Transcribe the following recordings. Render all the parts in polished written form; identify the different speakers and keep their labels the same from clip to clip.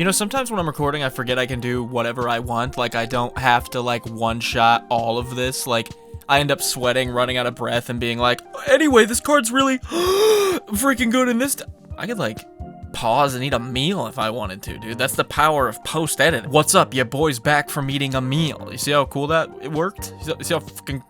Speaker 1: You know, sometimes when I'm recording, I forget I can do whatever I want. Like, I don't have to, like, one-shot all of this. Like, I end up sweating, running out of breath, and being like, anyway, this card's really freaking good in this. I could, like, pause and eat a meal if I wanted to, dude. That's the power of post-edit. What's up? Your boy's back from eating a meal. You see how cool that it worked? You see how fucking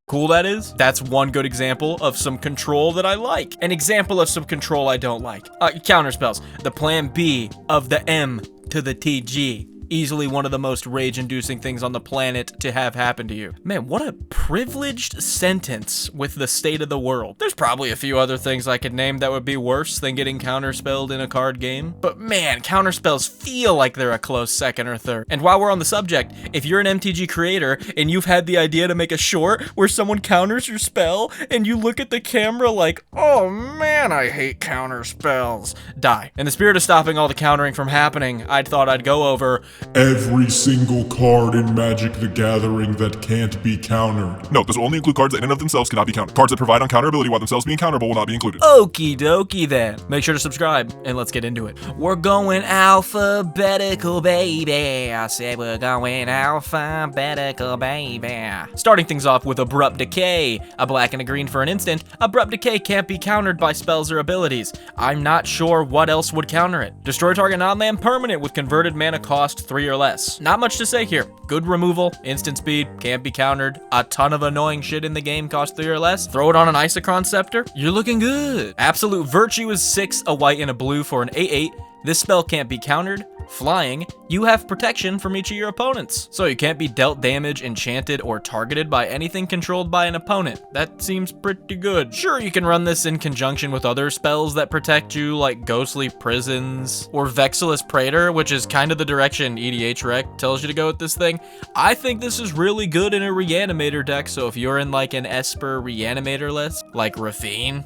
Speaker 1: cool that is? That's one good example of some control that I like. An example of some control I don't like. Counterspells. The plan B of the M to the TG. Easily one of the most rage-inducing things on the planet to have happen to you. Man, what a privileged sentence with the state of the world. There's probably a few other things I could name that would be worse than getting counterspelled in a card game. But man, counterspells feel like they're a close second or third. And while we're on the subject, if you're an MTG creator and you've had the idea to make a short where someone counters your spell and you look at the camera like, oh man, I hate counterspells, die. In the spirit of stopping all the countering from happening, I thought I'd go over
Speaker 2: every single card in Magic the Gathering that can't be countered.
Speaker 3: Note, this will only include cards that in and of themselves cannot be countered. Cards that provide uncounterability while themselves being counterable will not be included.
Speaker 1: Okie dokie then. Make sure to subscribe and let's get into it. We're going alphabetical, baby. I said we're going alphabetical, baby. Starting things off with Abrupt Decay. A black and a green for an instant. Abrupt Decay can't be countered by spells or abilities. I'm not sure what else would counter it. Destroy target non-land permanent with converted mana cost 3 or less. Not much to say here. Good removal, instant speed, can't be countered. A ton of annoying shit in the game costs 3 or less. Throw it on an Isochron Scepter. You're looking good. Absolute Virtue is 6, a white and a blue for an 8/8. This spell can't be countered. Flying, you have protection from each of your opponents. So you can't be dealt damage, enchanted, or targeted by anything controlled by an opponent. That seems pretty good. Sure, you can run this in conjunction with other spells that protect you, like Ghostly Prisons or Vexilus Praetor, which is kind of the direction EDH Rec tells you to go with this thing. I think this is really good in a Reanimator deck, so if you're in like an Esper Reanimator list, like Rafine,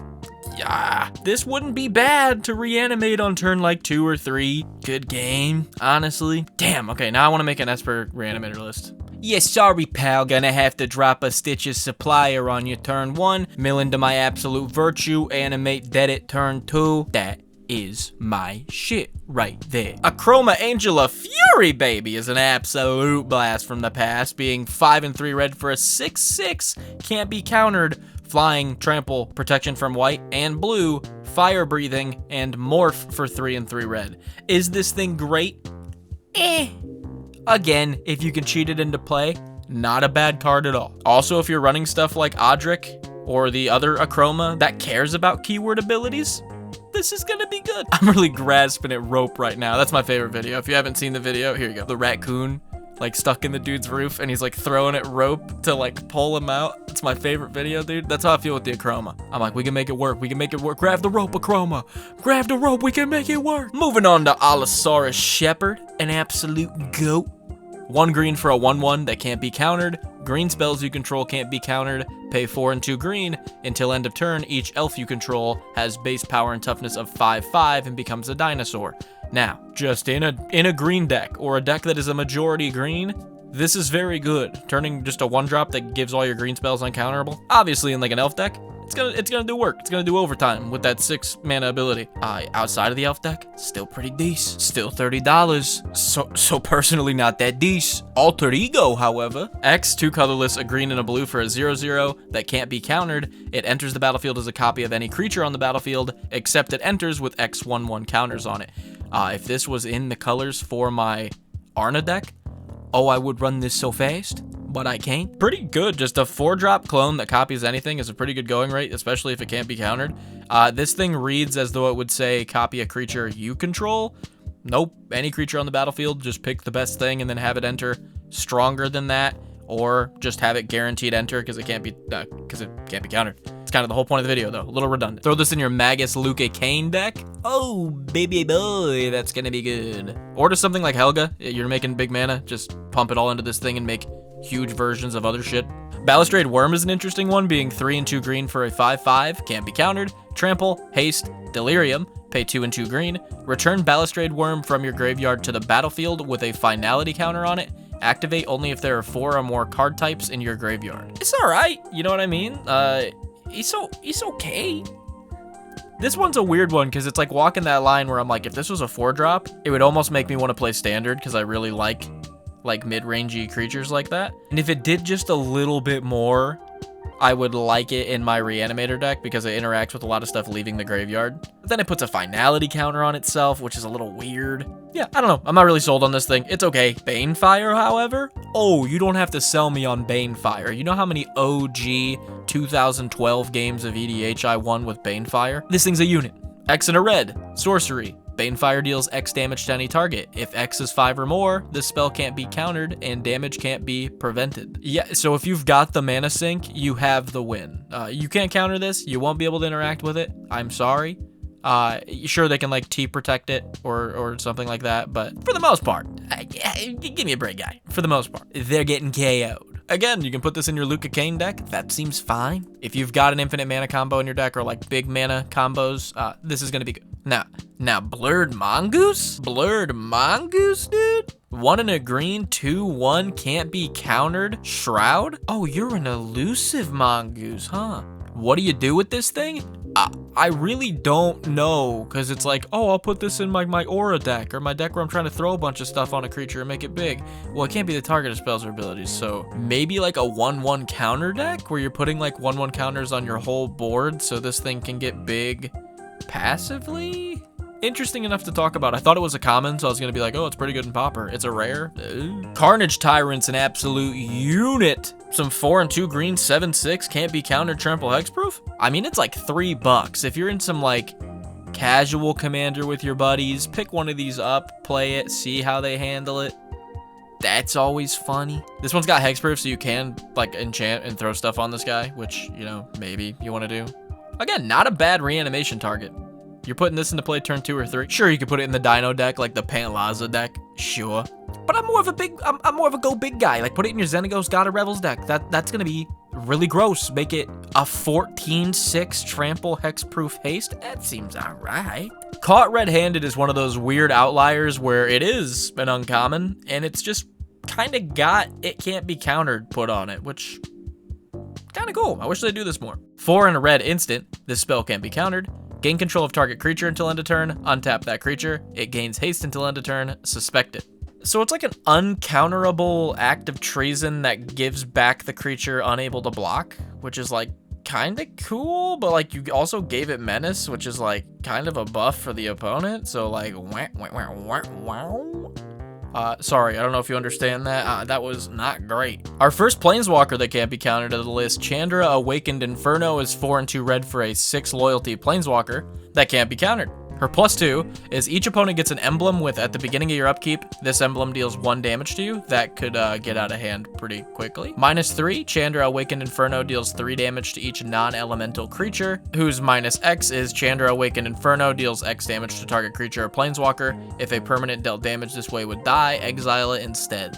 Speaker 1: yeah, this wouldn't be bad to reanimate on turn like 2 or 3. Good game, honestly. Damn, okay, now I want to make an Esper Reanimator list. Yeah, sorry, pal, gonna have to drop a Stitches Supplier on you turn 1, mill into my Absolute Virtue, animate dead at turn 2. That is my shit right there. Achroma Angel of Fury, baby, is an absolute blast from the past, being 5 and 3 red for a 6/6, can't be countered. Flying, trample, protection from white and blue, fire breathing, and morph for 3 and 3 red. Is this thing great? Again, if you can cheat it into play, not a bad card at all. Also, if you're running stuff like Odric or the other Achroma that cares about keyword abilities, this is gonna be good. I'm really grasping at rope right now. That's my favorite video. If you haven't seen the video, here you go. The raccoon, like, stuck in the dude's roof, and he's, like, throwing at rope to, like, pull him out. It's my favorite video, dude. That's how I feel with the Achroma. I'm like, we can make it work. We can make it work. Grab the rope, Achroma. Grab the rope. We can make it work. Moving on to Allosaurus Shepherd, an absolute goat. 1 green for a 1/1 that can't be countered. Green spells you control can't be countered. Pay 4 and 2 green. Until end of turn, each elf you control has base power and toughness of 5/5 and becomes a dinosaur. Now, just in a green deck, or a deck that is a majority green, this is very good. Turning just a 1-drop that gives all your green spells uncounterable. Obviously, in like an elf deck, it's gonna do work. It's gonna do overtime with that 6 mana ability. Outside of the elf deck, still pretty decent. Still $30. So personally not that decent. Alter Ego, however. X, 2 colorless, a green and a blue for a 0/0 that can't be countered. It enters the battlefield as a copy of any creature on the battlefield, except it enters with X 1/1 counters on it. If this was in the colors for my Arna deck, oh, I would run this so fast, but I can't. Pretty good. Just a 4-drop clone that copies anything is a pretty good going rate, especially if it can't be countered. This thing reads as though it would say copy a creature you control. Nope. Any creature on the battlefield, just pick the best thing and then have it enter. Stronger than that, or just have it guaranteed enter because it can't be countered. It's kind of the whole point of the video, though. A little redundant. Throw this in your Magus Luca Kane deck. Oh, baby boy, that's gonna be good. Or just something like Helga. You're making big mana, just pump it all into this thing and make huge versions of other shit. Balustrade Worm is an interesting one, being 3 and 2 green for a 5/5, can't be countered. Trample, haste, delirium, pay 2 and 2 green. Return Balustrade Worm from your graveyard to the battlefield with a finality counter on it. Activate only if there are 4 or more card types in your graveyard. It's all right, you know what I mean? It's okay. This one's a weird one because it's like walking that line where I'm like, if this was a 4-drop, it would almost make me want to play standard because I really like mid-rangey creatures like that. And if it did just a little bit more, I would like it in my Reanimator deck because it interacts with a lot of stuff leaving the graveyard. But then it puts a finality counter on itself, which is a little weird. Yeah, I don't know. I'm not really sold on this thing. It's okay. Banefire, however? Oh, you don't have to sell me on Banefire. You know how many OG 2012 games of EDH I won with Banefire? This thing's a unit. X and a red. Sorcery. Banefire deals X damage to any target. If X is 5 or more, this spell can't be countered and damage can't be prevented. Yeah, so if you've got the mana sink, you have the win. You can't counter this. You won't be able to interact with it. I'm sorry. Sure, they can like T-protect it or something like that, but for the most part, give me a break, guy. For the most part, they're getting KO'd. Again, you can put this in your Luca Kane deck. That seems fine. If you've got an infinite mana combo in your deck or like big mana combos, this is going to be good. Now, Blurred Mongoose? Blurred Mongoose, dude? 1 and a green, 2/1, can't be countered. Shroud? Oh, you're an elusive Mongoose, huh? What do you do with this thing? I really don't know, because it's like, oh, I'll put this in my aura deck, or my deck where I'm trying to throw a bunch of stuff on a creature and make it big. Well, it can't be the target of spells or abilities, so maybe like a 1/1 counter deck, where you're putting like 1/1 counters on your whole board, so this thing can get big passively? Interesting enough to talk about. I thought it was a common, so I was going to be like, oh, it's pretty good in Pauper. It's a rare. Carnage Tyrant's an absolute unit. Some 4 and 2 green, 7/6, can't be countered, trample hexproof. I mean, it's like $3. If you're in some like casual commander with your buddies, pick one of these up, play it, see how they handle it. That's always funny. This one's got hexproof, so you can like enchant and throw stuff on this guy, which, you know, maybe you want to do. Again, not a bad reanimation target. You're putting this into play turn 2 or 3. Sure, you could put it in the Dino deck, like the Pantlaza deck. Sure. But I'm more of a go big guy. Like, put it in your Xenagos God of Revels deck. That's gonna be really gross. Make it a 14/6 trample hexproof haste. That seems alright. Caught Red-Handed is one of those weird outliers where it is an uncommon, and it's just kind of got it can't be countered put on it, which kind of cool. I wish they'd do this more. 4 and a red instant. This spell can't be countered. Gain control of target creature until end of turn. Untap that creature. It gains haste until end of turn. Suspect it. So it's like an uncounterable act of treason that gives back the creature unable to block, which is like kind of cool, but like you also gave it menace, which is like kind of a buff for the opponent. So like, wow. Sorry, I don't know if you understand that. That was not great. Our first Planeswalker that can't be countered to the list, Chandra Awakened Inferno, is 4 and 2 red for a 6 loyalty Planeswalker that can't be countered. Her +2 is each opponent gets an emblem with, at the beginning of your upkeep, this emblem deals 1 damage to you. That could get out of hand pretty quickly. -3, Chandra Awakened Inferno deals 3 damage to each non-elemental creature, whose -X is Chandra Awakened Inferno deals X damage to target creature or planeswalker. If a permanent dealt damage this way would die, exile it instead.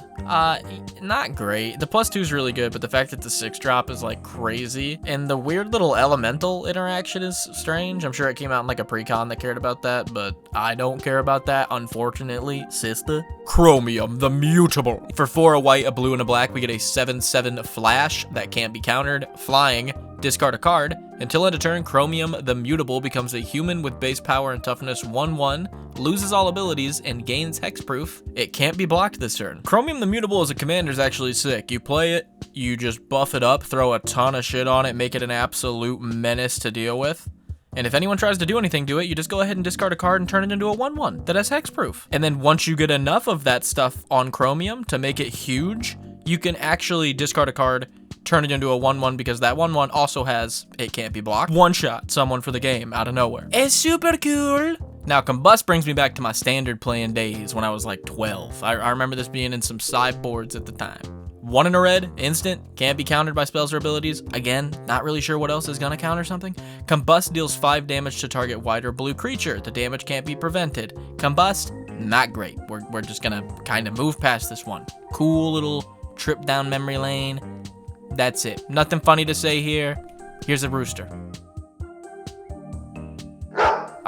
Speaker 1: Not great. The +2 is really good, but the fact that the 6-drop is like crazy, and the weird little elemental interaction is strange. I'm sure it came out in like a precon that cared about that, but I don't care about that, unfortunately, sister. Chromium, the Mutable. For 4, a white, a blue, and a black, we get a 7/7 flash that can't be countered. Flying, discard a card. Until end of turn, Chromium, the Mutable, becomes a human with base power and toughness 1/1, loses all abilities, and gains hexproof. It can't be blocked this turn. Chromium the Mutable as a commander is actually sick. You play it, you just buff it up, throw a ton of shit on it, make it an absolute menace to deal with. And if anyone tries to do anything to it, you just go ahead and discard a card and turn it into a 1/1 that has hexproof. And then once you get enough of that stuff on Chromium to make it huge, you can actually discard a card, turn it into a 1/1 because that 1/1 also has it can't be blocked. One-shot someone for the game out of nowhere. It's super cool. Now, Combust brings me back to my standard playing days when I was like 12. I remember this being in some sideboards at the time. 1 and a red, instant, can't be countered by spells or abilities. Again, not really sure what else is gonna counter something. Combust deals 5 damage to target white or blue creature. The damage can't be prevented. Combust, not great. We're just gonna kind of move past this one. Cool little trip down memory lane. That's it. Nothing funny to say here. Here's a rooster.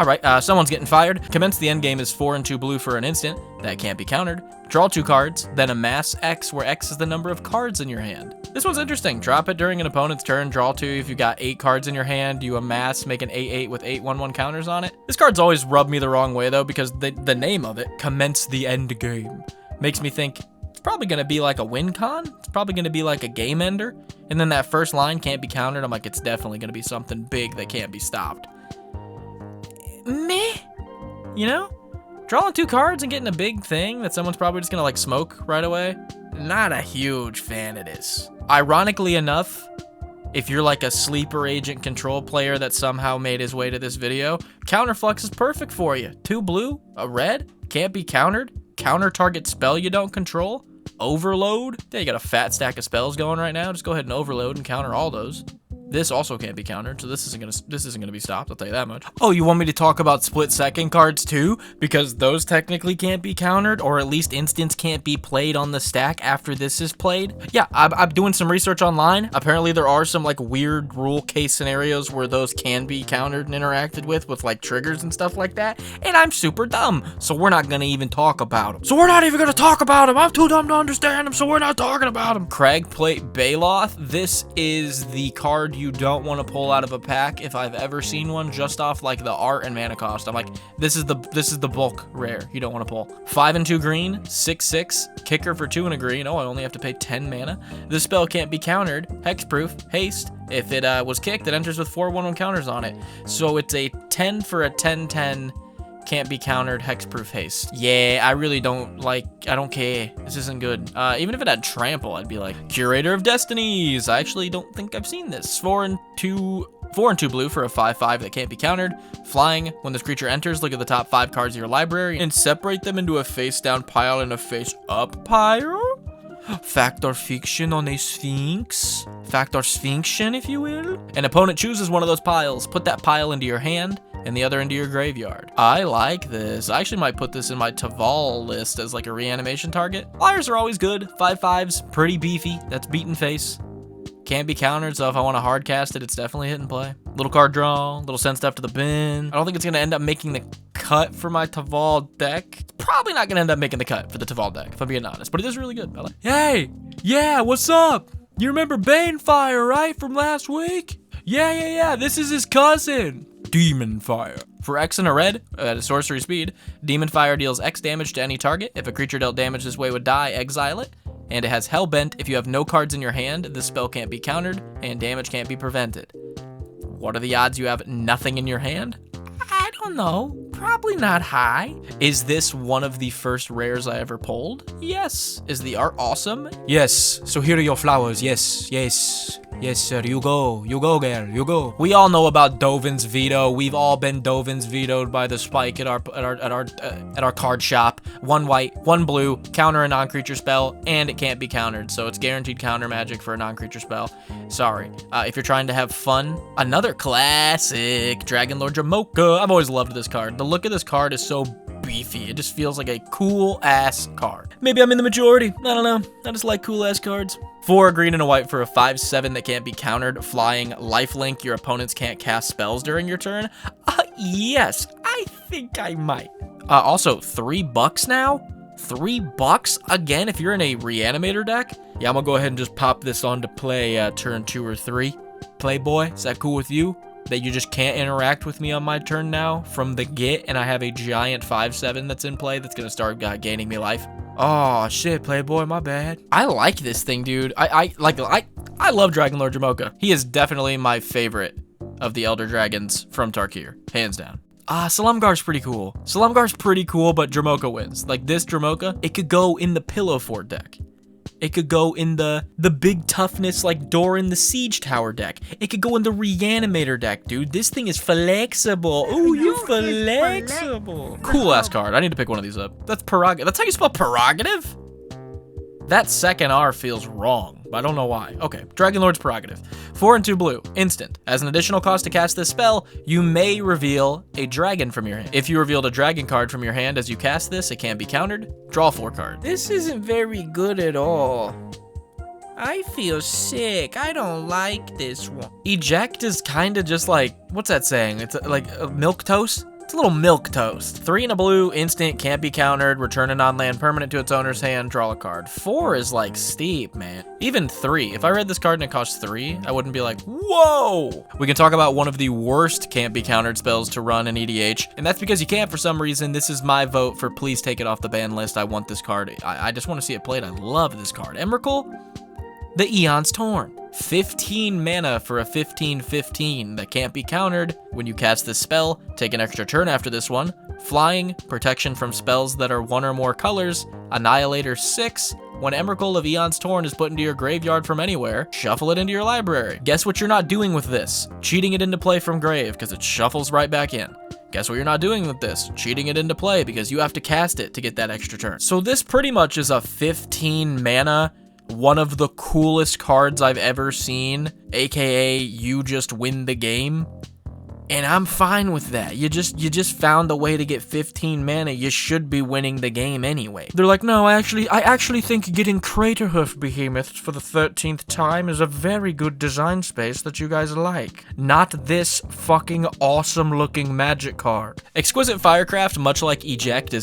Speaker 1: All right, someone's getting fired. Commence the end game is 4 and 2 blue for an instant. That can't be countered. Draw 2 cards, then amass X, where X is the number of cards in your hand. This one's interesting. Drop it during an opponent's turn, draw 2. If you got 8 cards in your hand, you amass, make an 8/8 with 8 1/1 counters on it. This card's always rubbed me the wrong way though, because the name of it, Commence the End Game, makes me think it's probably gonna be like a win con. It's probably gonna be like a game ender. And then that first line can't be countered. I'm like, it's definitely gonna be something big that can't be stopped. Meh, you know? Drawing 2 cards and getting a big thing that someone's probably just gonna like smoke right away. Not a huge fan of this. Ironically enough, if you're like a sleeper agent control player that somehow made his way to this video, Counterflux is perfect for you. 2 blue, a red, can't be countered, counter target spell you don't control, overload. Yeah, you got a fat stack of spells going right now. Just go ahead and overload and counter all those. This also can't be countered, so this isn't gonna be stopped, I'll tell you that much. Oh, you want me to talk about split second cards too? Because those technically can't be countered, or at least instants can't be played on the stack after this is played. Yeah, I'm doing some research online. Apparently there are some like weird rule case scenarios where those can be countered and interacted with like triggers and stuff like that. And I'm super dumb, so we're not gonna even talk about them. I'm too dumb to understand them, so we're not talking about them. Cragplate Baloth. This is the card you don't want to pull out of a pack if I've ever seen one, just off like the art and mana cost. I'm like, this is the bulk rare you don't want to pull. 5 and 2 green, 6/6, kicker for 2 and a green. Oh, I only have to pay 10 mana. This spell can't be countered. Hexproof, haste. If it was kicked, it enters with 4 1/1 counters on it. So it's a 10 for a 10/10. Can't be countered, hexproof haste. Yeah, I really don't like, I don't care. This isn't good. Even if it had trample, I'd be like, Curator of Destinies. I actually don't think I've seen this. 4 and 2 blue for a 5/5 that can't be countered. Flying, when this creature enters, look at the top 5 cards of your library and separate them into a face down pile and a face up pile. Factor Fiction on a Sphinx. Factor Sphinxion, if you will. An opponent chooses one of those piles. Put that pile into your hand and the other into your graveyard. I like this. I actually might put this in my Taval list as like a reanimation target. Flyers are always good. 5/5s, pretty beefy. That's beaten face. Can't be countered, so if I want to hard cast it, it's definitely hit and play. Little card draw, little send stuff to the bin. I don't think it's gonna end up making the cut for my Taval deck. It's probably not gonna end up making the cut for the Taval deck, if I'm being honest, but it is really good. I like. Hey, yeah, what's up? You remember Banefire, right, from last week? Yeah, this is his cousin. Demon Fire. For X and a red, at a sorcery speed, Demon Fire deals X damage to any target. If a creature dealt damage this way would die, exile it. And it has Hellbent. If you have no cards in your hand, this spell can't be countered, and damage can't be prevented. What are the odds you have nothing in your hand? I don't know. Probably not high. Is this one of the first rares I ever pulled? Yes. Is the art awesome? Yes. So here are your flowers. Yes, sir. You go, girl. You go. We all know about Dovin's veto. We've all been Dovin's vetoed by the spike at our card shop. 1 white, 1 blue, counter a non-creature spell, and it can't be countered. So it's guaranteed counter magic for a non-creature spell. Sorry. If you're trying to have fun, another classic, Dragonlord Jamoka. I've always loved this card. The look of this card is so beefy. It just feels like a cool ass card. Maybe I'm in the majority. I don't know. I just like cool ass cards. 4 green and a white for a 5/7 that can't be countered. Flying, lifelink. Your opponents can't cast spells during your turn. Yes, I think I might. Also, $3 now. $3 again if you're in a reanimator deck. Yeah, I'm gonna go ahead and just pop this on to play turn 2 or 3. Playboy, is that cool with you? That you just can't interact with me on my turn now from the get, and I have a giant 5/7 that's in play that's gonna start gaining me life. Oh shit, Playboy, my bad. I like this thing, dude. I love Dragonlord Jamoka. He is definitely my favorite of the Elder Dragons from Tarkir, hands down. Salamgar's pretty cool. Salamgar's pretty cool, but Jamoka wins. Like this Jamoka, it could go in the Pillow Fort deck. It could go in the big toughness like Doran the Siege Tower deck. It could go in the Reanimator deck, dude. This thing is flexible. Ooh, you flexible. Cool ass card. I need to pick one of these up. That's prerogative. That's how you spell prerogative? That second R feels wrong, but I don't know why. Okay, Dragonlord's Prerogative. 4 and 2 blue, instant. As an additional cost to cast this spell, you may reveal a dragon from your hand. If you revealed a dragon card from your hand as you cast this, it can't be countered. Draw 4 cards. This isn't very good at all. I feel sick. I don't like this one. Eject is kind of just like, what's that saying? It's like a milk toast. It's a little milquetoast. 3 and a blue, instant, can't be countered, return a non-land permanent to its owner's hand, draw a card. 4 is like steep, man. Even 3. If I read this card and it costs 3, I wouldn't be like, whoa! We can talk about one of the worst can't be countered spells to run in EDH, and that's because you can't for some reason. This is my vote for please take it off the ban list. I want this card. I just want to see it played. I love this card. Emrakul, the Eon's Torn. 15 mana for a 15/15 that can't be countered. When you cast this spell, take an extra turn after this one. Flying, protection from spells that are 1 or more colors. Annihilator 6. When Emrakul of Eon's Torn is put into your graveyard from anywhere, shuffle it into your library. Guess what you're not doing with this? Cheating it into play from grave, because it shuffles right back in. Guess what you're not doing with this? Cheating it into play, because you have to cast it to get that extra turn. So this pretty much is a 15 mana, one of the coolest cards I've ever seen, aka you just win the game. And I'm fine with that. You just found a way to get 15 mana. You should be winning the game anyway. They're like, no, I actually think getting Craterhoof Behemoths for the 13th time is a very good design space that you guys like. Not this fucking awesome looking magic card. Exquisite Firecraft, much like Eject,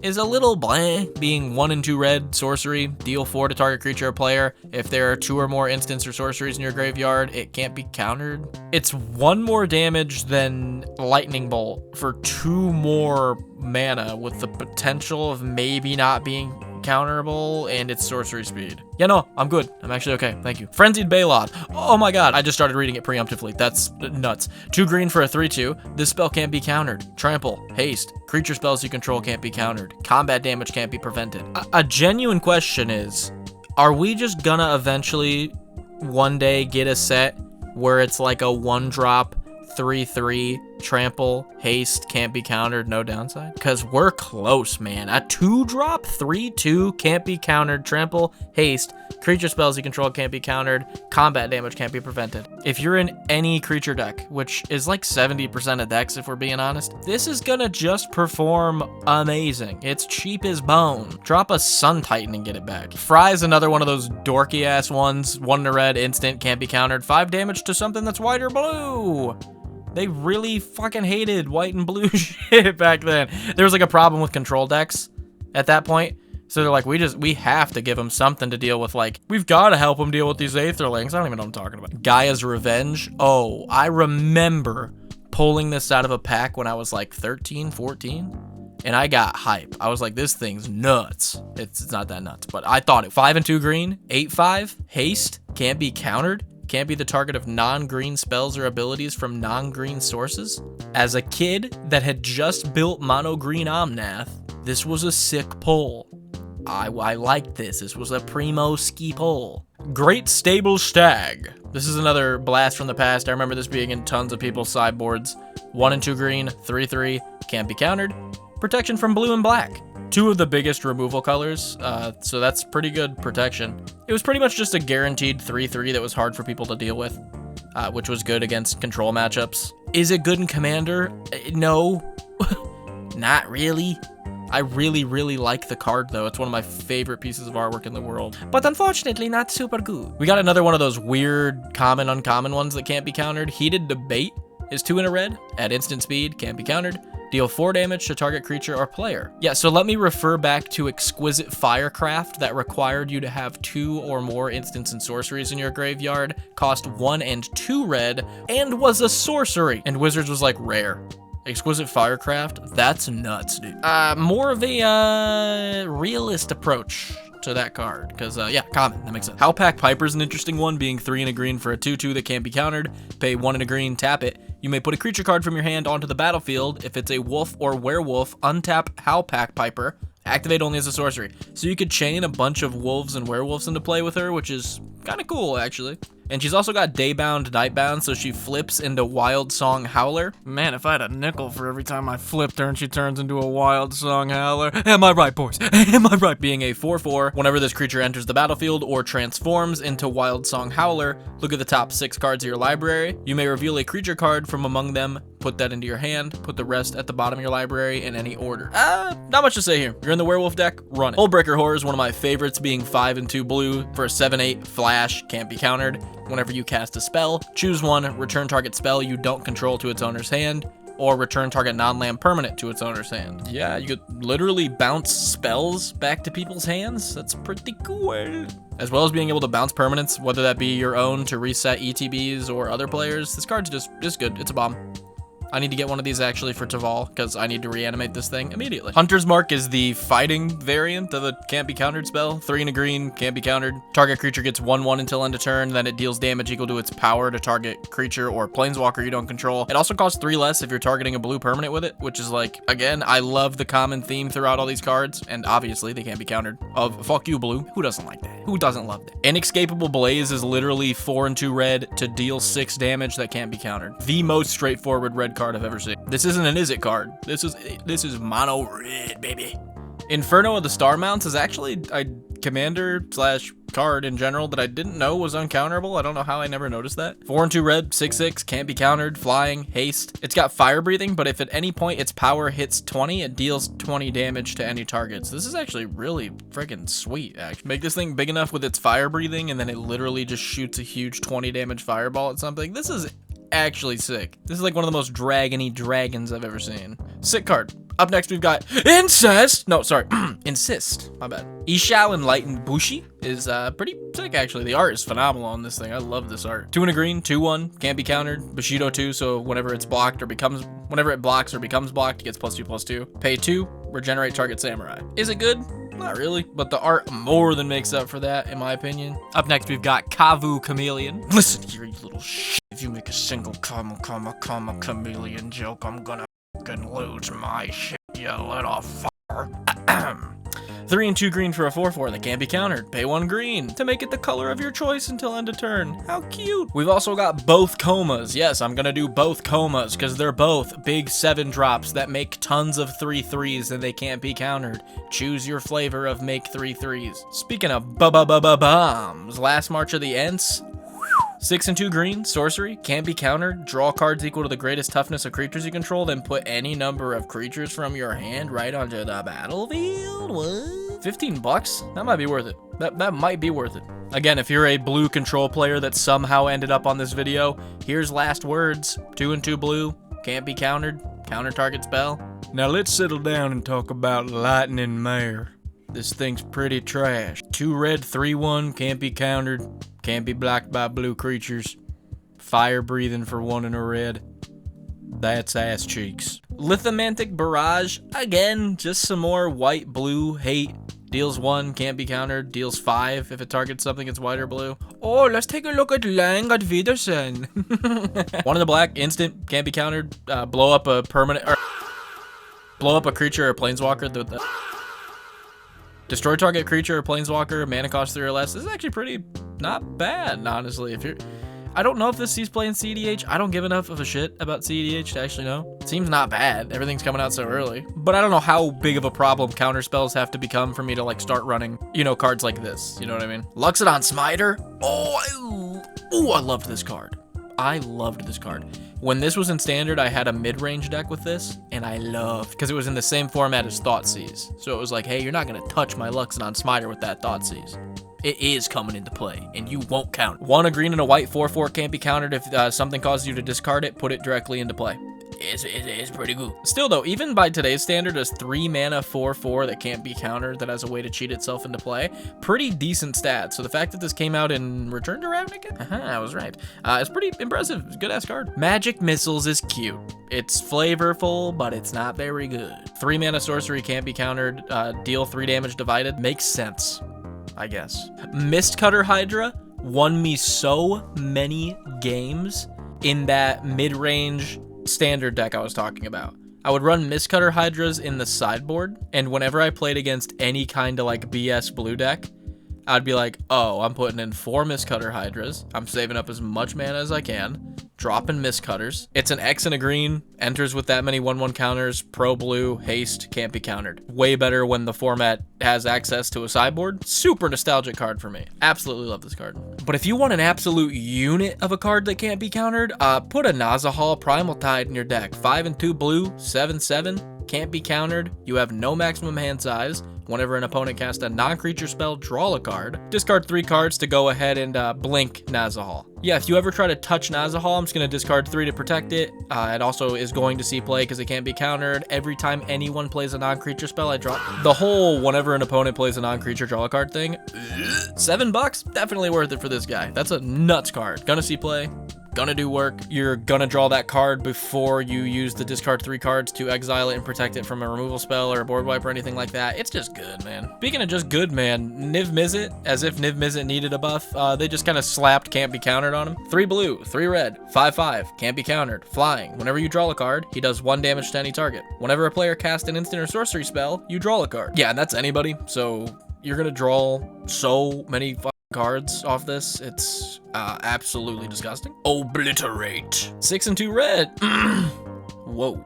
Speaker 1: is a little blah, being 1 and 2 red sorcery, deal 4 to target creature or player. If there are 2 or more instants or sorceries in your graveyard, it can't be countered. It's 1 more damage than Lightning Bolt for 2 more mana with the potential of maybe not being counterable, and it's sorcery speed. Yeah, no, I'm good. I'm actually okay. Thank you. Frenzied Balod. Oh my god, I just started reading it preemptively. That's nuts. 2 green for a 3/2. This spell can't be countered. Trample, haste. Creature spells you control can't be countered. Combat damage can't be prevented. A genuine question is, are we just gonna eventually one day get a set where it's like a 1-drop 3/3 trample, haste, can't be countered, no downside? Because we're close, man. A 2-drop 3/2 can't be countered, trample, haste, creature spells you control can't be countered, combat damage can't be prevented. If you're in any creature deck, which is like 70% of decks if we're being honest, this is gonna just perform amazing. It's cheap as bone. Drop a Sun Titan and get it back. Fry's another one of those dorky ass ones. 1 to red, instant, can't be countered, 5 damage to something that's white or blue. They really fucking hated white and blue shit back then. There was like a problem with control decks at that point. So they're like, we have to give them something to deal with. Like, we've got to help them deal with these Aetherlings. I don't even know what I'm talking about. Gaia's Revenge. Oh, I remember pulling this out of a pack when I was like 13, 14. And I got hype. I was like, this thing's nuts. It's not that nuts, but I thought it. 5 and 2 green, 8/5, haste, can't be countered. Can't be the target of non-green spells or abilities from non-green sources. As a kid that had just built mono green Omnath, this was a sick pull. I liked this. This was a primo ski pull. Great Stable Stag. This is another blast from the past. I remember this being in tons of people's sideboards. 1 and 2 green, 3/3, can't be countered. Protection from blue and black. 2 of the biggest removal colors, so that's pretty good protection. It was pretty much just a guaranteed 3/3 that was hard for people to deal with, which was good against control matchups. Is it good in Commander? No, not really. I really, really like the card, though. It's one of my favorite pieces of artwork in the world, but unfortunately not super good. We got another one of those weird common, uncommon ones that can't be countered. Heated Debate is 2 in a red, at instant speed, can't be countered. Deal 4 damage to target creature or player. Yeah, so let me refer back to Exquisite Firecraft that required you to have 2 or more instants and sorceries in your graveyard, cost 1 and 2 red, and was a sorcery. And Wizards was like, rare. Exquisite Firecraft, that's nuts, dude. More of a realist approach to that card, because yeah, common, that makes sense. Howlpack Piper's an interesting one, being 3 and a green for a 2/2 that can't be countered. Pay 1 and a green, tap it. You may put a creature card from your hand onto the battlefield. If it's a wolf or werewolf, untap Howlpack Piper. Activate only as a sorcery. So you could chain a bunch of wolves and werewolves into play with her, which is kind of cool, actually. And she's also got Daybound, Nightbound, so she flips into Wild Song Howler. Man, if I had a nickel for every time I flipped her and she turns into a Wild Song Howler. Am I right, boys? Am I right? Being a 4/4, whenever this creature enters the battlefield or transforms into Wild Song Howler, look at the top 6 cards of your library. You may reveal a creature card from among them, put that into your hand, put the rest at the bottom of your library in any order. Not much to say here. You're in the werewolf deck, run it. Hullbreaker Horror is one of my favorites, being 5 and 2 blue for a 7/8 flash, can't be countered. Whenever you cast a spell, choose one, return target spell you don't control to its owner's hand. or return target non-land permanent to its owner's hand. Yeah, you could literally bounce spells back to people's hands. That's pretty cool. As well as being able to bounce permanents, whether that be your own to reset ETBs or other players. This card's just good. It's a bomb. I need to get one of these actually for Taval, because I need to reanimate this thing immediately. Hunter's Mark is the fighting variant of the can't be countered spell. 3 and a green, can't be countered. Target creature gets 1/1 until end of turn, then it deals damage equal to its power to target creature or planeswalker you don't control. It also costs 3 less if you're targeting a blue permanent with it, which is like, again, I love the common theme throughout all these cards, and obviously they can't be countered. Of fuck you, blue. Who doesn't like that? Who doesn't love that? Inescapable Blaze is literally 4 and 2 red to deal 6 damage that can't be countered. The most straightforward red card I've ever seen. This isn't an is it card. This is mono red, baby. Inferno of the Star Mounts is actually a commander slash card in general that I didn't know was uncounterable. I don't know how I never noticed that. 4 and 2 red, 6/6, can't be countered, flying, haste. It's got fire breathing, but if at any point its power hits 20, it deals 20 damage to any targets. This is actually really freaking sweet, actually. Make this thing big enough with its fire breathing, and then it literally just shoots a huge 20 damage fireball at something. This is actually sick. This is like one of the most dragony dragons I've ever seen. Sick card. Up next, we've got Incest. No, sorry. Insist. My bad. Ishao Enlightened Bushi is pretty sick, actually. The art is phenomenal on this thing. I love this art. 2 and a green, 2/1, can't be countered. Bushido 2, so whenever it blocks or becomes blocked, it gets +2/+2. Pay 2, regenerate target samurai. Is it good? Not really, but the art more than makes up for that, in my opinion. Up next, we've got Kavu Chameleon. Listen here, you little shit. If you make a single comma chameleon joke, I'm gonna fucking lose my shit, you little f***er. 3 and 2 green for a 4/4 that can't be countered. Pay 1 green to make it the color of your choice until end of turn. How cute. We've also got both comas. Yes, I'm gonna do both comas because they're both big 7 drops that make tons of 3/3s and they can't be countered. Choose your flavor of make 3/3s. Speaking of bombs, last March of the Ents. 6 and 2 green, sorcery, can't be countered. Draw cards equal to the greatest toughness of creatures you control, then put any number of creatures from your hand right onto the battlefield. What? 15 bucks? That might be worth it. That might be worth it. Again, if you're a blue control player that somehow ended up on this video, here's last words. 2 and 2 blue, can't be countered. Counter target spell. Now let's settle down and talk about Lightning Mare. This thing's pretty trash. 2 red, 3/1, can't be countered. Can't be blocked by blue creatures. Fire breathing for 1 and a red. That's ass cheeks. Lithomantic Barrage. Again, just some more white blue hate. Deals 1, can't be countered. Deals 5 if it targets something that's white or blue. Oh, let's take a look at Lang at Wiedersehen. 1 in the black, instant, can't be countered. Blow up a permanent, or blow up a creature or planeswalker. Destroy target creature or planeswalker, mana cost 3 or less. This is actually pretty not bad, honestly. I don't know if this sees play in CDH. I don't give enough of a shit about CDH to actually know. It seems not bad. Everything's coming out so early. But I don't know how big of a problem counterspells have to become for me to like start running, cards like this. You know what I mean? Luxodon Smiter. I loved this card. I loved this card. When this was in standard, I had a mid-range deck with this, and I loved, because it was in the same format as Thoughtseize. So it was like, hey, you're not going to touch my Luxodon Smiter with that Thoughtseize. It is coming into play, and you won't count. 1 a green and a white 4/4 can't be countered. If something causes you to discard it, put it directly into play. It's pretty good. Still though, even by today's standard, as 3 mana 4/4 that can't be countered, that has a way to cheat itself into play, pretty decent stats. So the fact that this came out in Return to Ravnica, I was right. It's pretty impressive. It's a good ass card. Magic Missiles is cute. It's flavorful, but it's not very good. 3 mana sorcery can't be countered. Deal 3 damage divided. Makes sense, I guess. Mistcutter Hydra won me so many games in that mid-range standard deck I was talking about. I would run Mistcutter Hydras in the sideboard, and whenever I played against any kind of like BS blue deck, I'd be like, oh, I'm putting in 4 Mistcutter Hydras. I'm saving up as much mana as I can. Dropping Mistcutters. It's an X and a green. Enters with that many 1/1 counters. Pro blue. Haste. Can't be countered. Way better when the format has access to a sideboard. Super nostalgic card for me. Absolutely love this card. But if you want an absolute unit of a card that can't be countered, put a Nazahal Primal Tide in your deck. 5 and 2 blue. 7/7. Can't be countered. You have no maximum hand size. Whenever an opponent casts a non-creature spell, draw a card. Discard 3 cards to go ahead and blink Nazahal. Yeah, if you ever try to touch Nazahal, I'm just going to discard 3 to protect it. It also is going to see play because it can't be countered. Every time anyone plays a non-creature spell, I draw. The whole whenever an opponent plays a non-creature, draw a card thing. $7? Definitely worth it for this guy. That's a nuts card. Gonna see play. Gonna do work. You're gonna draw that card before you use the discard 3 cards to exile it and protect it from a removal spell or a board wipe or anything like that. It's just good, man. Speaking of just good, man, Niv Mizzet, as if Niv Mizzet needed a buff, they just kind of slapped can't be countered on him. 3 blue, 3 red, 5/5, can't be countered, flying. Whenever you draw a card, he does 1 damage to any target. Whenever a player casts an instant or sorcery spell, you draw a card. Yeah, and that's anybody, so you're gonna draw so many cards off this. It's absolutely disgusting. Obliterate. 6 and 2 red. Whoa.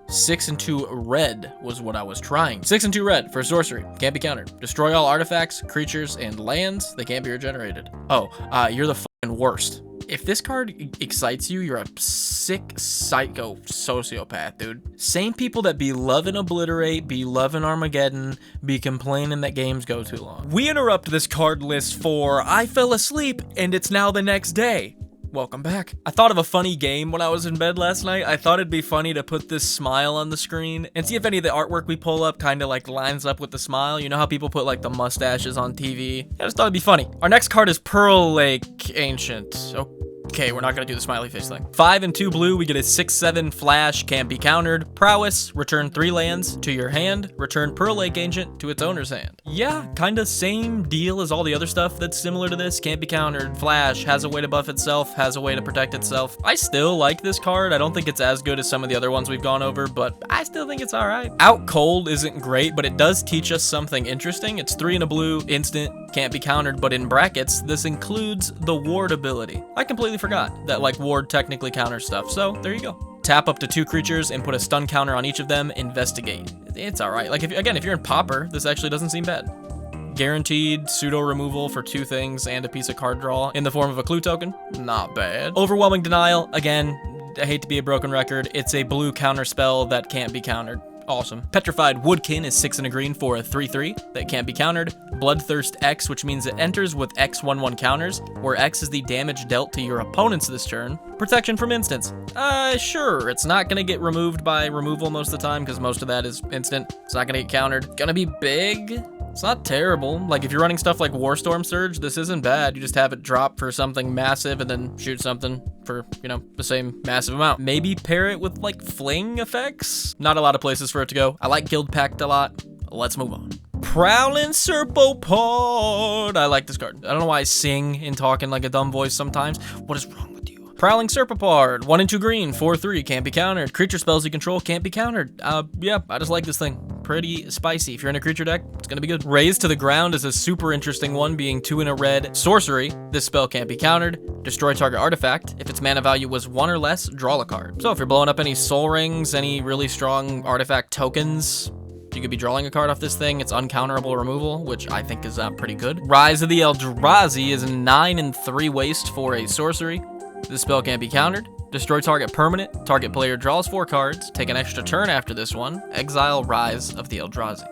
Speaker 1: 6 and 2 red was what I was trying. 6 and 2 red for sorcery. Can't be countered. Destroy all artifacts, creatures, and lands. They can't be regenerated. Oh, you're the fucking worst. If this card excites you, you're a sick psycho sociopath, dude. Same people that be loving Obliterate, be loving Armageddon, be complaining that games go too long. We interrupt this card list for I fell asleep and it's now the next day. Welcome back. I thought of a funny game when I was in bed last night. I thought it'd be funny to put this smile on the screen and see if any of the artwork we pull up kind of like lines up with the smile. You know how people put like the mustaches on TV? I just thought it'd be funny. Our next card is Pearl Lake Ancient. Okay, we're not gonna do the smiley face thing. 5 and 2 blue, we get a 6/7 flash, can't be countered. Prowess, return 3 lands to your hand, return Pearl Lake Ancient to its owner's hand. Yeah, kinda same deal as all the other stuff that's similar to this. Can't be countered. Flash, has a way to buff itself, has a way to protect itself. I still like this card. I don't think it's as good as some of the other ones we've gone over, but I still think it's alright. Out Cold isn't great, but it does teach us something interesting. It's 3 and a blue, instant, can't be countered, but in brackets, this includes the ward ability. I completely forgot that like ward technically counters stuff, so there you go. Tap up to 2 creatures and put a stun counter on each of them. Investigate. It's all right. Like if you're in Pauper, this actually doesn't seem bad. Guaranteed pseudo removal for 2 things and a piece of card draw in the form of a clue token. Not bad. Overwhelming Denial. Again, I hate to be a broken record. It's a blue counter spell that can't be countered. Awesome. Petrified Woodkin is 6 and a green for a 3/3 that can't be countered. Bloodthirst X, which means it enters with X/1/1 counters, where X is the damage dealt to your opponents this turn. Protection from instants. Sure, it's not gonna get removed by removal most of the time because most of that is instant. It's not gonna get countered. Gonna be big. It's not terrible. Like if you're running stuff like Warstorm Surge, this isn't bad. You just have it drop for something massive and then shoot something for, you know, the same massive amount. Maybe pair it with like fling effects. Not a lot of places for it to go. I like Guild Pact a lot. Let's move on. Prowling Serpopod. I like this card. I don't know why I sing and talk in like a dumb voice sometimes. What is wrong with you? Prowling Serpopod, 1 and 2 green, 4/3, can't be countered. Creature spells you control can't be countered. Yeah, I just like this thing. Pretty spicy. If you're in a creature deck, it's gonna be good. Raise to the Ground is a super interesting one, being 2 and a red. Sorcery, this spell can't be countered. Destroy target artifact. If its mana value was 1 or less, draw a card. So if you're blowing up any soul rings, any really strong artifact tokens, you could be drawing a card off this thing. It's uncounterable removal, which I think is pretty good. Rise of the Eldrazi is a 9 and 3 waste for a sorcery. This spell can't be countered. Destroy target permanent. Target player draws 4 cards. Take an extra turn after this one. Exile Rise of the Eldrazi.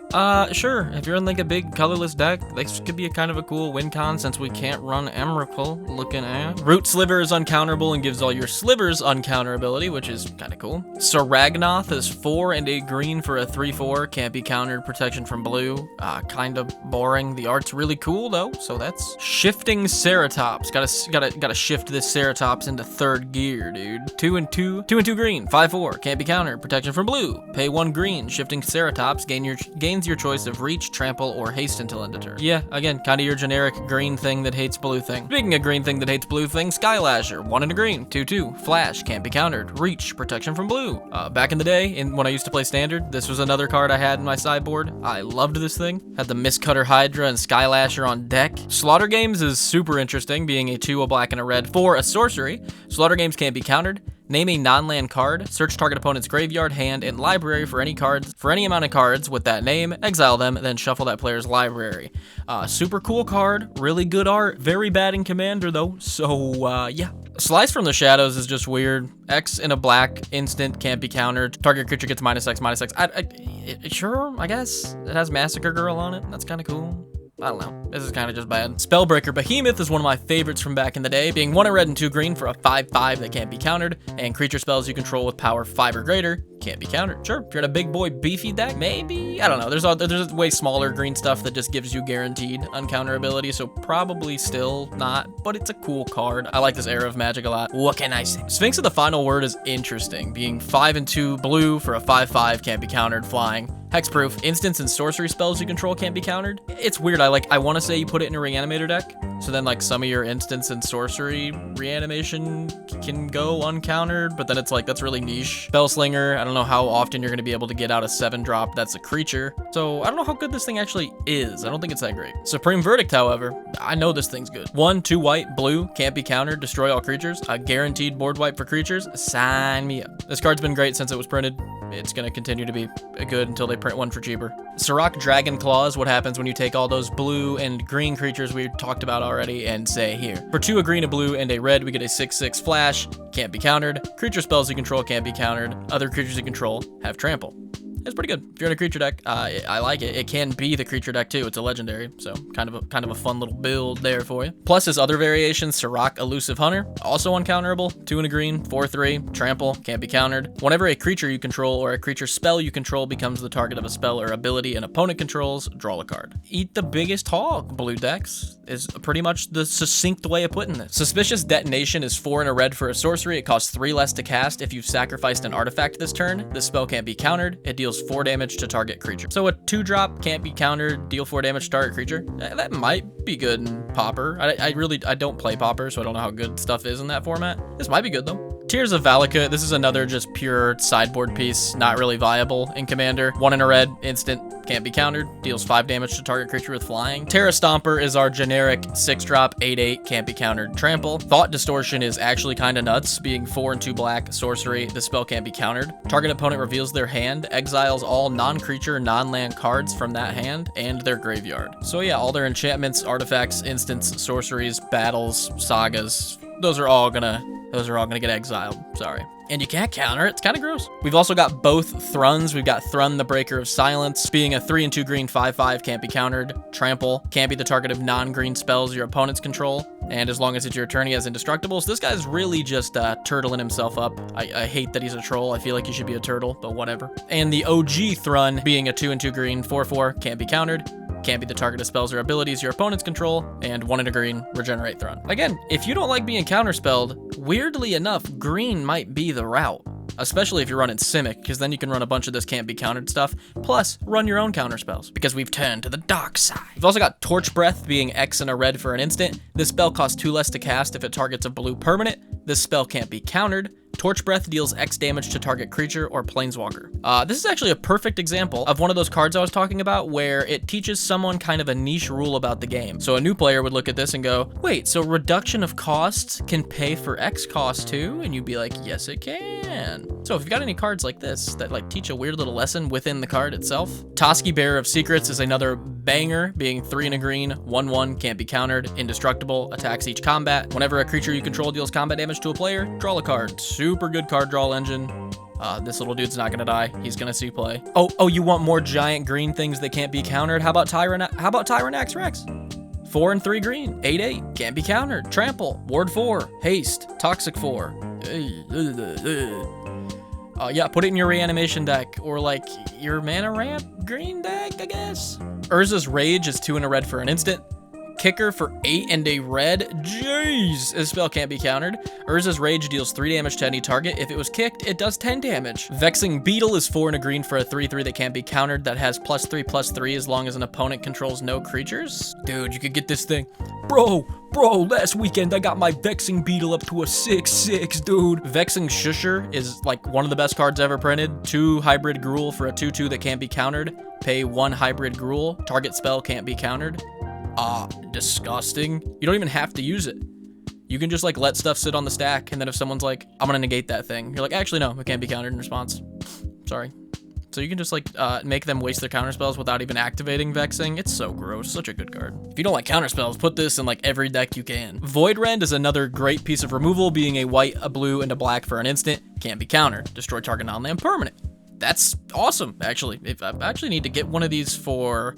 Speaker 1: Sure. If you're in like a big colorless deck, this could be a kind of a cool win con since we can't run Emrakul. Looking at Root Sliver is uncounterable and gives all your slivers uncounterability, which is kind of cool. Saragnoth is 4 and a green for a 3/4. Can't be countered. Protection from blue. Kind of boring. The art's really cool though, so that's Shifting Ceratops. Gotta shift this Ceratops into 3rd gear, dude. 2 and 2 green, 5/4, can't be countered. Protection from blue. Pay 1 green. Shifting Ceratops gains your choice of reach, trample, or haste until end of turn. Yeah, again, kind of your generic green thing that hates blue thing. Speaking of green thing that hates blue thing, Skylasher, 1 and a green, 2/2, flash, can't be countered. Reach, protection from blue. Back in the day, when I used to play Standard, this was another card I had in my sideboard. I loved this thing. Had the Mistcutter Hydra and Skylasher on deck. Slaughter Games is super interesting, being a 2, a black, and a red for a sorcery. Slaughter Games can't be countered. Name a non-land card, search target opponent's graveyard, hand, and library for any cards, for any amount of cards with that name, exile them, then shuffle that player's library. Super cool card, really good art, very bad in Commander though, so yeah. Slice from the Shadows is just weird. X in a black instant can't be countered. Target creature gets -X/-X. Sure, I guess. It has Massacre Girl on it. That's kind of cool. I don't know. This is kind of just bad. Spellbreaker Behemoth is one of my favorites from back in the day, being 1 red and 2 green for a 5/5 that can't be countered, and creature spells you control with power 5 or greater can't be countered. Sure, if you're in a big boy beefy deck, maybe? I don't know. There's way smaller green stuff that just gives you guaranteed uncounterability, so probably still not, but it's a cool card. I like this era of Magic a lot. What can I say? Sphinx of the Final Word is interesting, being 5 and 2 blue for a 5/5 can't be countered, flying. Hexproof, instants and sorcery spells you control can't be countered. It's weird, I want to say you put it in a reanimator deck, so then like some of your instants and sorcery reanimation can go uncountered, but then it's like, that's really niche. Spellslinger, I don't know how often you're going to be able to get out a 7-drop that's a creature, so I don't know how good this thing actually is. I don't think it's that great. Supreme Verdict, however, I know this thing's good. 1, 2 white, blue, can't be countered, destroy all creatures, a guaranteed board wipe for creatures, sign me up. This card's been great since it was printed. It's going to continue to be good until they print one for cheaper. Sirach Dragon Claw is what happens when you take all those blue and green creatures we talked about already and say here. For 2 a green, a blue, and a red, we get a 6/6 flash, can't be countered. Creature spells you control can't be countered. Other creatures you control have trample. It's pretty good. If you're in a creature deck, I like it. It can be the creature deck too. It's a legendary, so kind of a fun little build there for you. Plus his other variations, Sirach Elusive Hunter, also uncounterable. 2 and a green, 4/3, trample, can't be countered. Whenever a creature you control or a creature spell you control becomes the target of a spell or ability an opponent controls, draw a card. Eat the biggest hog, blue decks, is pretty much the succinct way of putting this. Suspicious Detonation is 4 and a red for a sorcery. It costs 3 less to cast if you've sacrificed an artifact this turn. This spell can't be countered. It deals 4 damage to target creature. So a 2-drop can't be countered, deal 4 damage to target creature. That might be good in Pauper. I don't play Pauper, so I don't know how good stuff is in that format. This might be good though. Tears of Valakut, this is another just pure sideboard piece, not really viable in Commander. 1 and a red, instant, can't be countered, deals 5 damage to target creature with flying. Terra Stomper is our generic 6-drop, 8/8, can't be countered, trample. Thought Distortion is actually kind of nuts, being 4 and 2 black, sorcery, the spell can't be countered. Target opponent reveals their hand, exiles all non-creature, non-land cards from that hand and their graveyard. So yeah, all their enchantments, artifacts, instants, sorceries, battles, sagas, those are all gonna get exiled, sorry. And you can't counter it, it's kind of gross. We've also got both Thruns. We've got Thrun, the Breaker of Silence, being a 3 and 2 green 5/5, can't be countered. Trample, can't be the target of non-green spells your opponents control. And as long as it's your turn, he has Indestructibles. This guy's really just turtling himself up. I hate that he's a troll. I feel like he should be a turtle, but whatever. And the OG Thrun, being a 2 and 2 green 4/4, can't be countered. Can't be the target of spells or abilities your opponents control, and 1 and a green, regenerate Thrun. Again, if you don't like being counterspelled, weirdly enough, green might be the route. Especially if you're running Simic, because then you can run a bunch of this can't be countered stuff, plus run your own counterspells, because we've turned to the dark side. We've also got Torch Breath, being X and a red for an instant. This spell costs 2 less to cast if it targets a blue permanent. This spell can't be countered. Torch Breath deals X damage to target creature or planeswalker. This is actually a perfect example of one of those cards I was talking about where it teaches someone kind of a niche rule about the game. So a new player would look at this and go, wait, so reduction of costs can pay for X cost too? And you'd be like, yes, it can. So if you've got any cards like this that like teach a weird little lesson within the card itself, Toski, Bearer of Secrets is another banger, being 3 and a green, 1/1, can't be countered, indestructible, attacks each combat. Whenever a creature you control deals combat damage to a player, draw a card. Super good card draw engine. This little dude's not gonna die. He's gonna see play. Oh, you want more giant green things that can't be countered? How about Tyrannax Rex? 4 and 3 green, 8/8, can't be countered. Trample, Ward 4, Haste, Toxic 4. Yeah, put it in your reanimation deck, or like your mana ramp green deck, I guess. Urza's Rage is 2 and a red for an instant. Kicker for 8 and a red. Jeez, this spell can't be countered. Urza's Rage deals 3 damage to any target. If it was kicked, it does 10 damage. Vexing Beetle is 4 and a green for a 3/3 that can't be countered, that has +3/+3 as long as an opponent controls no creatures. Dude, you could get this thing. Bro, last weekend I got my Vexing Beetle up to a 6/6, dude. Vexing Shusher is like one of the best cards ever printed. 2 hybrid Gruul for a 2/2 that can't be countered. Pay 1 hybrid Gruul. Target spell can't be countered. Disgusting. You don't even have to use it. You can just like let stuff sit on the stack, and then if someone's like, I'm gonna negate that thing, you're like, actually no, it can't be countered in response. Sorry. So you can just like make them waste their counterspells without even activating Vexing. It's so gross, such a good card. If you don't like counterspells, put this in like every deck you can. Void Rend is another great piece of removal, being a white, a blue, and a black for an instant. Can't be countered. Destroy target non-land permanent. That's awesome, actually. If I actually need to get one of these for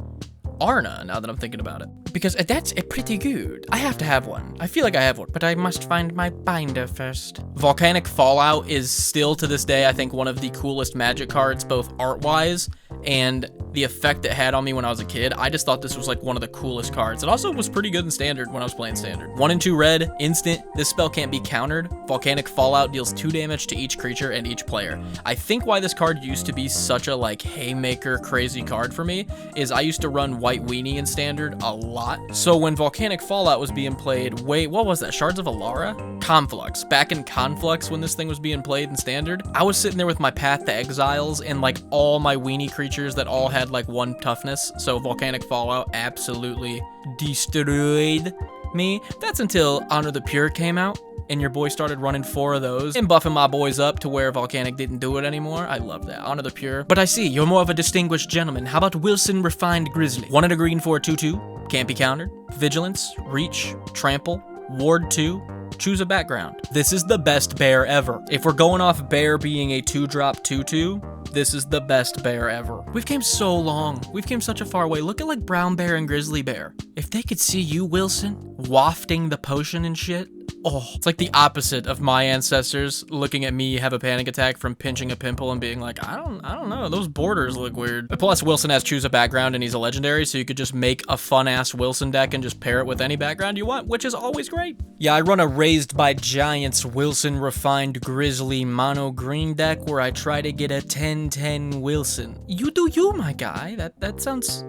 Speaker 1: Arna, now that I'm thinking about it. Because that's pretty good. I have to have one. I feel like I have one, but I must find my binder first. Volcanic Fallout is still to this day, I think, one of the coolest Magic cards, both art-wise and the effect it had on me when I was a kid. I just thought this was like one of the coolest cards. It also was pretty good in Standard when I was playing Standard. 1 and 2 red, instant. This spell can't be countered. Volcanic Fallout deals 2 damage to each creature and each player. I think why this card used to be such a like haymaker crazy card for me is I used to run White Weenie in Standard a lot. So when Volcanic Fallout was being played, wait, what was that? Shards of Alara? Conflux. Back in Conflux when this thing was being played in Standard, I was sitting there with my Path to Exiles and like all my Weenie creatures that all had like 1 toughness. So Volcanic Fallout absolutely destroyed me. That's until Honor the Pure came out and your boy started running 4 of those and buffing my boys up to where Volcanic didn't do it anymore. I love that. Honor the Pure. But I see, you're more of a distinguished gentleman. How about Wilson Refined Grizzly? 1 and a green for a 2/2. Can't be countered. Vigilance, Reach, Trample, Ward 2. Choose a background. This is the best bear ever. If we're going off bear being a 2-drop 2/2, this is the best bear ever. We've came so long. We've came such a far way. Look at like Brown Bear and Grizzly Bear. If they could see you, Wilson, wafting the potion and shit. Oh, it's like the opposite of my ancestors looking at me have a panic attack from pinching a pimple and being like, I don't know, those borders look weird. Plus, Wilson has choose a background and he's a legendary, so you could just make a fun-ass Wilson deck and just pair it with any background you want, which is always great. Yeah, I run a Raised by Giants Wilson Refined Grizzly mono green deck where I try to get a 10/10 Wilson. You do you, my guy. That sounds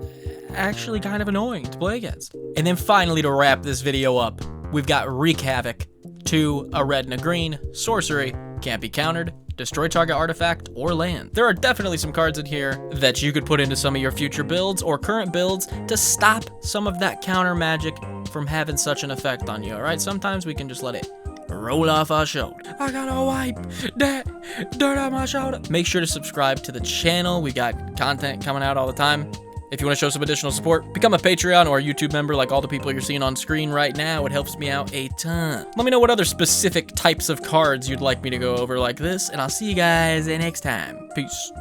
Speaker 1: actually kind of annoying to play against. And then finally, to wrap this video up, we've got Wreak Havoc, 2, a red and a green, sorcery, can't be countered, destroy target artifact or land. There are definitely some cards in here that you could put into some of your future builds or current builds to stop some of that counter magic from having such an effect on you, alright? Sometimes we can just let it roll off our shoulder. I gotta wipe that dirt on my shoulder. Make sure to subscribe to the channel. We got content coming out all the time. If you want to show some additional support, become a Patreon or a YouTube member like all the people you're seeing on screen right now. It helps me out a ton. Let me know what other specific types of cards you'd like me to go over like this, and I'll see you guys next time. Peace.